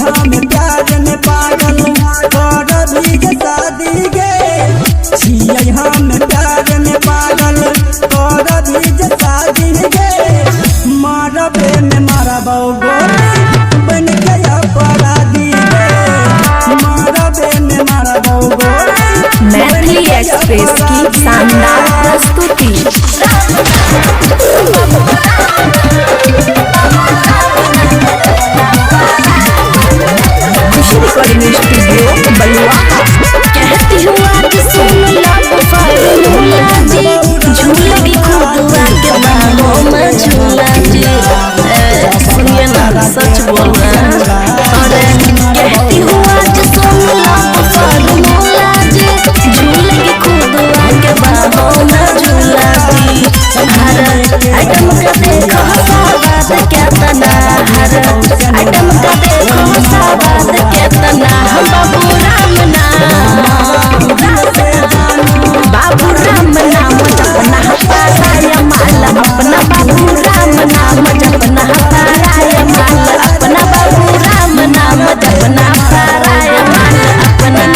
हम प्यार में पागल कर भी के शादी गे छियै हम प्यार में पागल कर भी के शादी गे मारबे में मारबौ गोली बन के अपराधी गे मारबे में मारबौ गोली। मैथिली एक्सप्रेस की शानदार प्रस्तुति। खुशी रिकॉर्डिंग स्टूडियो बलुआ। कहती हूँ आज सुन ला फॉर्मूला जी झूलेगी खुदुआ के बाहों में झूला जी। सुनिए ना सच बोल रहे हैं। अरे कहती हूँ आज सुन ला फॉर्मूला जी झूलेगी खुदुआ के बाहों में झूला जी। हर आइटम का देखो साबाद क्या तना हर आइटम का देखो साबाद क्या तना हम बाबू राम नाम जपना पाराय माल अपना बाबू राम नाम जपना पाराय माल अपना बाबू राम नाम जपना पाराय माल अपना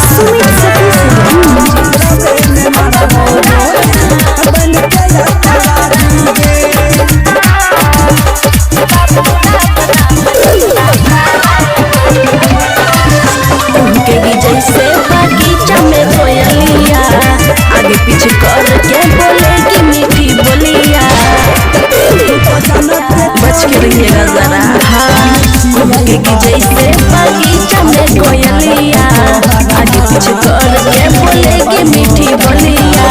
स्वीट जैसे बगीचा में कोयलिया आगे पीछे करके बोलेगी मीठी बोलिया। बच के रहिएगा जरा। हाँ उनकेगी जैसे बगीचा में कोयलिया आगे पीछे करके बोलेगी मीठी बोलिया।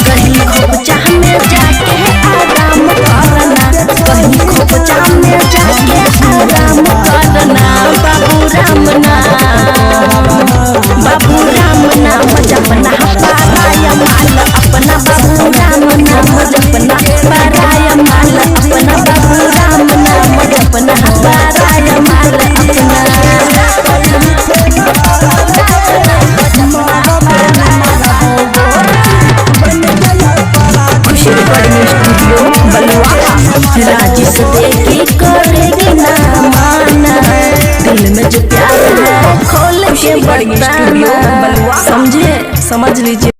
कहीं खोपचा में जाके आराम करना कहीं खोपचा में जाके आराम करना बाबू राम बाबू राम नाम जपना पाराय माल अपना बाबू राम नाम जपना पाराय माल अपना बाबू राम नाम जपना पाराय माल अपना। खुशी रिकॉर्डिंग स्टूडियो बलुआ। राजी से देखी करेगी ना माना दिल में जो प्यार है खोल के बताना। समझे समझ लीजिए।